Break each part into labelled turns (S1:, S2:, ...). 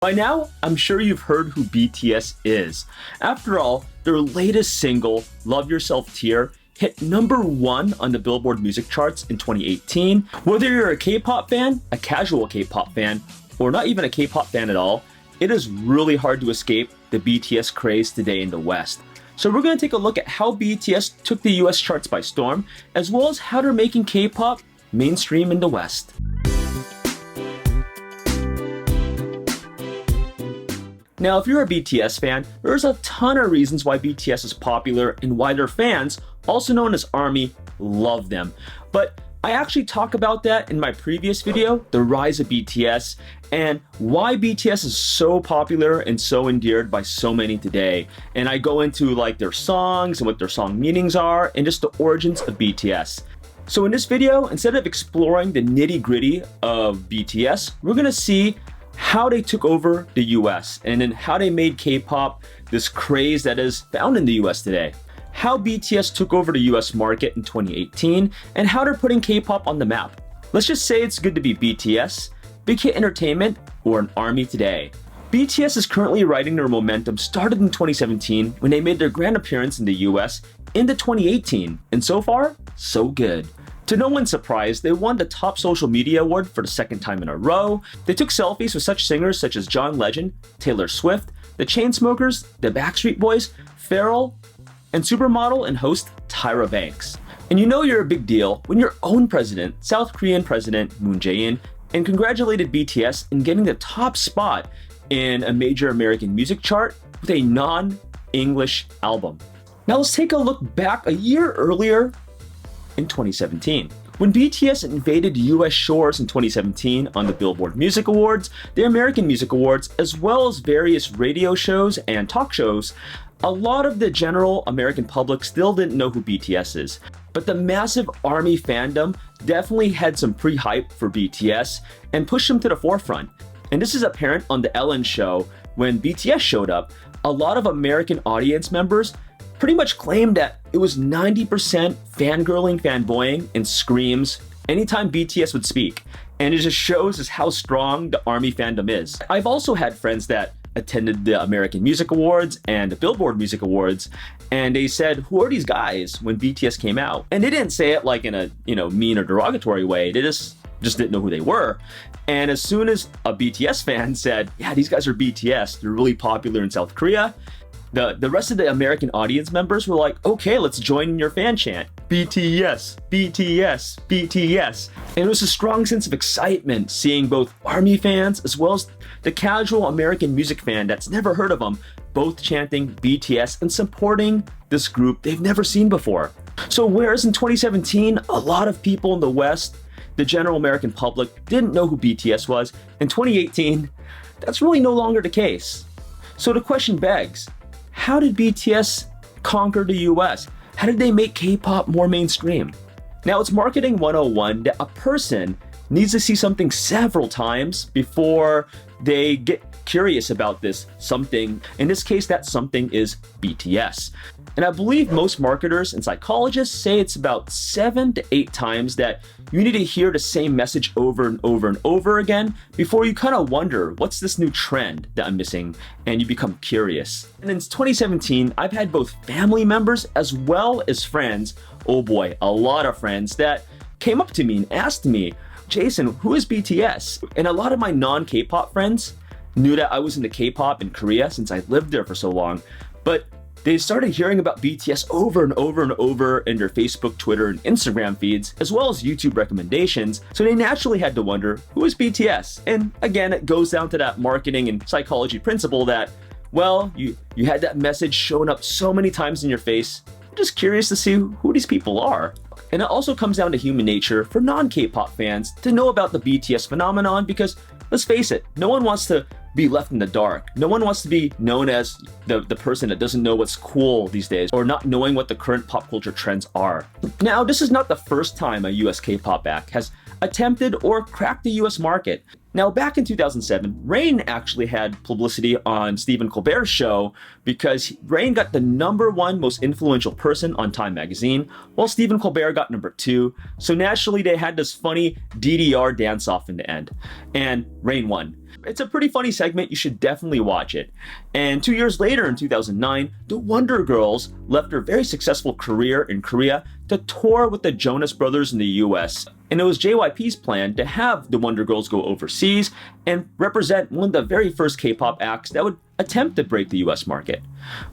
S1: By now, I'm sure you've heard who BTS is. After all, their latest single, Love Yourself Tear, hit #1 on the Billboard music charts in 2018. Whether you're a K-pop fan, a casual K-pop fan, or not even a K-pop fan at all, it is really hard to escape the BTS craze today in the West. So we're going to take a look at how BTS took the US charts by storm, as well as how they're making K-pop mainstream in the West. Now, if you're a BTS fan, there's a ton of reasons why BTS is popular and why their fans, also known as ARMY, love them. But I actually talk about that in my previous video, The Rise of BTS, and why BTS is so popular and so endeared by so many today. And I go into like their songs and what their song meanings are and just the origins of BTS. So in this video, instead of exploring the nitty-gritty of BTS, we're gonna see how they took over the US and then how they made K-pop this craze that is found in the US today. How BTS took over the US market in 2018 and how they're putting K-pop on the map. Let's just say it's good to be BTS, Big Hit Entertainment, or an ARMY today. BTS is currently riding their momentum started in 2017 when they made their grand appearance in the US into 2018, and so far, so good. To no one's surprise, they won the top social media award for the second time in a row. They took selfies with such singers such as John Legend, Taylor Swift, the Chainsmokers, the Backstreet Boys, Pharrell, and supermodel and host Tyra Banks. And you know you're a big deal when your own president, South Korean President Moon Jae-in, and congratulated BTS in getting the top spot in a major American music chart with a non-English album. Now let's take a look back a year earlier in 2017. When BTS invaded US shores in 2017 on the Billboard Music Awards, the American Music Awards, as well as various radio shows and talk shows, a lot of the general American public still didn't know who BTS is. But the massive ARMY fandom definitely had some pre-hype for BTS and pushed them to the forefront. And this is apparent on the Ellen show when BTS showed up. A lot of American audience members pretty much claimed that it was 90% fangirling, fanboying, and screams anytime BTS would speak. And it just shows us how strong the ARMY fandom is. I've also had friends that attended the American Music Awards and the Billboard Music Awards, and they said, "Who are these guys?" when BTS came out. And they didn't say it like in a, mean or derogatory way. They just didn't know who they were. And as soon as a BTS fan said, "Yeah, these guys are BTS, they're really popular in South Korea," the rest of the American audience members were like, "Okay, let's join in your fan chant. BTS, BTS, BTS." And it was a strong sense of excitement seeing both ARMY fans as well as the casual American music fan that's never heard of them, both chanting BTS and supporting this group they've never seen before. So whereas in 2017, a lot of people in the West, the general American public, didn't know who BTS was, in 2018, that's really no longer the case. So the question begs, how did BTS conquer the US? How did they make K-pop more mainstream? Now, it's marketing 101 that a person needs to see something several times before they get curious about this something. In this case, that something is BTS. And I believe most marketers and psychologists say it's about 7 to 8 times that you need to hear the same message over and over and over again before you kind of wonder, what's this new trend that I'm missing? And you become curious. And in 2017, I've had both family members as well as friends, oh boy, a lot of friends that came up to me and asked me, "Jason, who is BTS?" And a lot of my non-K-pop friends knew that I was into K-pop in Korea since I lived there for so long, but they started hearing about BTS over and over and over in their Facebook, Twitter, and Instagram feeds, as well as YouTube recommendations, so they naturally had to wonder, who is BTS? And again, it goes down to that marketing and psychology principle that, well, you had that message showing up so many times in your face, you're just curious to see who these people are. And it also comes down to human nature for non-K-pop fans to know about the BTS phenomenon because, let's face it, no one wants to be left in the dark. No one wants to be known as the person that doesn't know what's cool these days or not knowing what the current pop culture trends are. Now, this is not the first time a US K-pop act has attempted or cracked the US market. Now, back in 2007, Rain actually had publicity on Stephen Colbert's show because Rain got the #1 most influential person on Time magazine, while Stephen Colbert got #2. So naturally, they had this funny DDR dance-off in the end, and Rain won. It's a pretty funny segment, you should definitely watch it. And 2 years later, in 2009, the Wonder Girls left their very successful career in Korea to tour with the Jonas Brothers in the US. And it was JYP's plan to have the Wonder Girls go overseas and represent one of the very first K-pop acts that would attempt to break the US market.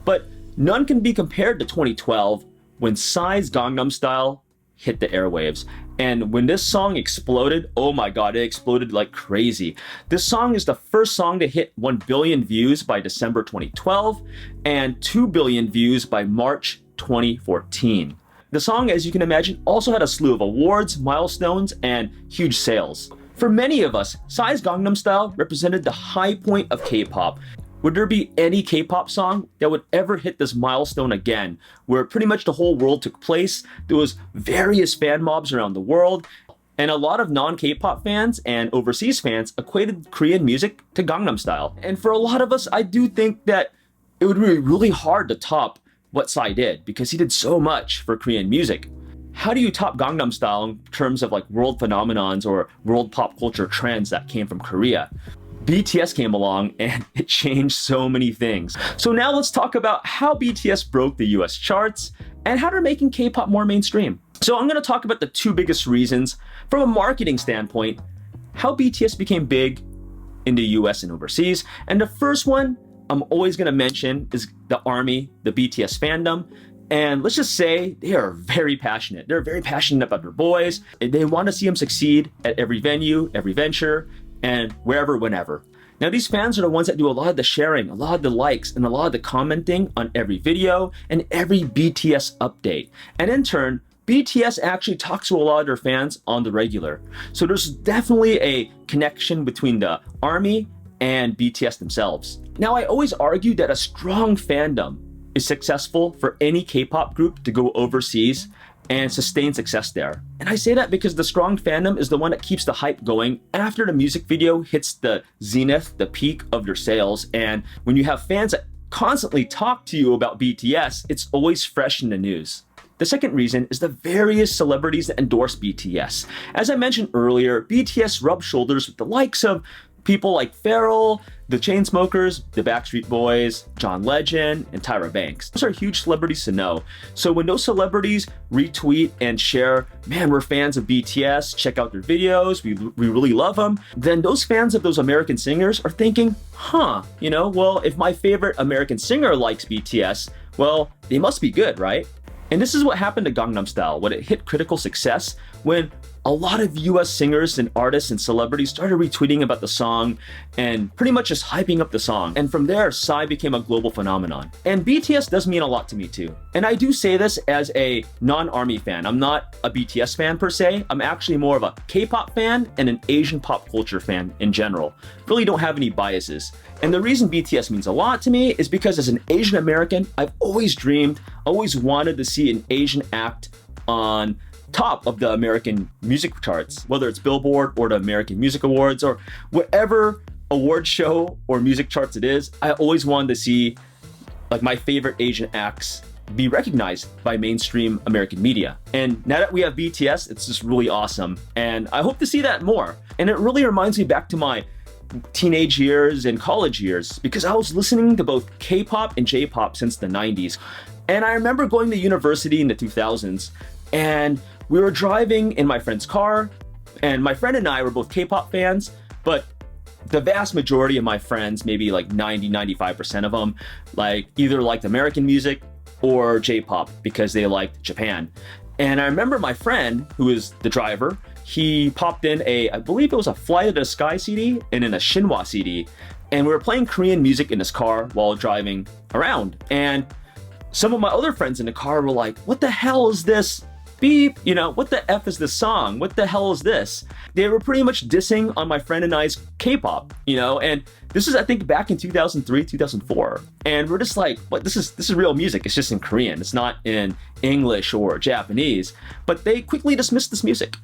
S1: But none can be compared to 2012 when Psy's Gangnam Style hit the airwaves. And when this song exploded, oh my god, it exploded like crazy. This song is the first song to hit 1 billion views by December 2012 and 2 billion views by March 2014. The song, as you can imagine, also had a slew of awards, milestones, and huge sales. For many of us, Psy's Gangnam Style represented the high point of K-pop. Would there be any K-pop song that would ever hit this milestone again, where pretty much the whole world took place? There was various fan mobs around the world, and a lot of non-K-pop fans and overseas fans equated Korean music to Gangnam Style. And for a lot of us, I do think that it would be really hard to top what Psy did, because he did so much for Korean music. How do you top Gangnam Style in terms of like world phenomenons or world pop culture trends that came from Korea? BTS came along and it changed so many things. So now let's talk about how BTS broke the US charts and how they're making K-pop more mainstream. So I'm going to talk about the 2 biggest reasons from a marketing standpoint, how BTS became big in the US and overseas. And the first one I'm always going to mention is the ARMY, the BTS fandom. And let's just say they are very passionate. They're very passionate about their boys. They want to see them succeed at every venue, every venture, and wherever, whenever. Now, these fans are the ones that do a lot of the sharing, a lot of the likes, and a lot of the commenting on every video and every BTS update. And in turn, BTS actually talks to a lot of their fans on the regular. So there's definitely a connection between the ARMY and BTS themselves. Now, I always argue that a strong fandom is successful for any K-pop group to go overseas and sustain success there. And I say that because the strong fandom is the one that keeps the hype going after the music video hits the zenith, the peak of their sales. And when you have fans that constantly talk to you about BTS, it's always fresh in the news. The second reason is the various celebrities that endorse BTS. As I mentioned earlier, BTS rubs shoulders with the likes of people like Pharrell, the Chainsmokers, the Backstreet Boys, John Legend, and Tyra Banks. Those are huge celebrities to know. So when those celebrities retweet and share, man, we're fans of BTS, check out their videos, we really love them, then those fans of those American singers are thinking, well, if my favorite American singer likes BTS, well, they must be good, right? And this is what happened to Gangnam Style when it hit critical success, when a lot of US singers and artists and celebrities started retweeting about the song and pretty much just hyping up the song. And from there, Psy became a global phenomenon. And BTS does mean a lot to me too. And I do say this as a non-ARMY fan. I'm not a BTS fan per se. I'm actually more of a K-pop fan and an Asian pop culture fan in general. Really don't have any biases. And the reason BTS means a lot to me is because as an Asian American, I've always dreamed, always wanted to see an Asian act on top of the American music charts, whether it's Billboard or the American Music Awards or whatever award show or music charts it is. I always wanted to see like my favorite Asian acts be recognized by mainstream American media. And now that we have BTS, it's just really awesome. And I hope to see that more. And it really reminds me back to my teenage years and college years, because I was listening to both K-pop and J-pop since the 90s. And I remember going to university in the 2000s, and we were driving in my friend's car, and my friend and I were both K-pop fans, but the vast majority of my friends, maybe like 95% of them, like either liked American music or J-pop because they liked Japan. And I remember my friend, who is the driver, he popped in I believe it was a Fly to the Sky CD and then a Shinhwa CD. And we were playing Korean music in his car while driving around. And some of my other friends in the car were like, what the hell is this? Beep, what the F is this song? What the hell is this? They were pretty much dissing on my friend and I's K-pop, and this is, I think, back in 2003, 2004. And we're just like, what, this is real music. It's just in Korean. It's not in English or Japanese. But they quickly dismissed this music.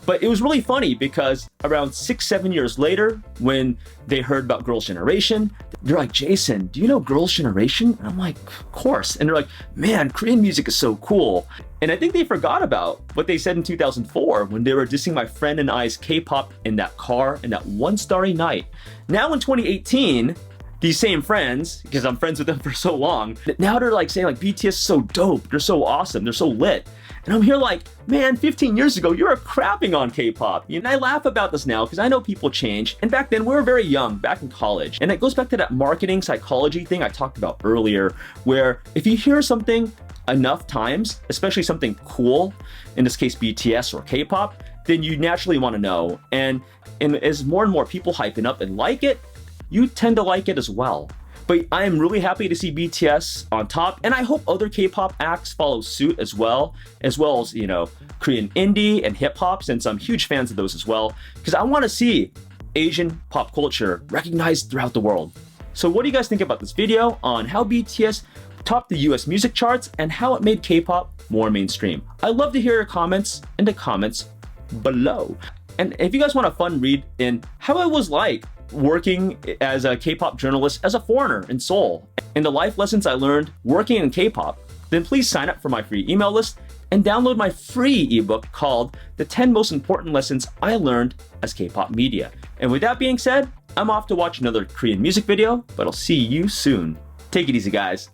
S1: But it was really funny because around 6-7 years later, when they heard about Girls' Generation, they're like, Jason, do you know Girls' Generation? And I'm like, of course. And they're like, man, Korean music is so cool. And I think they forgot about what they said in 2004 when they were dissing my friend and I's K-pop in that car in that one starry night. Now in 2018, these same friends, because I'm friends with them for so long, now they're like saying like BTS is so dope, they're so awesome, they're so lit. And I'm here like, man, 15 years ago, you were crapping on K-pop. And I laugh about this now because I know people change. And back then, we were very young, back in college. And it goes back to that marketing psychology thing I talked about earlier, where if you hear something enough times, especially something cool, in this case BTS or K-pop, then you naturally want to know. And as more and more people hype it up and like it, you tend to like it as well. But I am really happy to see BTS on top, and I hope other K-pop acts follow suit as well as, you know, Korean indie and hip-hop, since I'm huge fans of those as well, because I want to see Asian pop culture recognized throughout the world. So what do you guys think about this video on how BTS topped the US music charts and how it made K-pop more mainstream? I'd love to hear your comments in the comments below. And if you guys want a fun read in how it was like working as a K-pop journalist as a foreigner in Seoul and the life lessons I learned working in K-pop, then please sign up for my free email list and download my free ebook called The 10 Most Important Lessons I Learned as K-pop Media. And with that being said, I'm off to watch another Korean music video, but I'll see you soon. Take it easy, guys.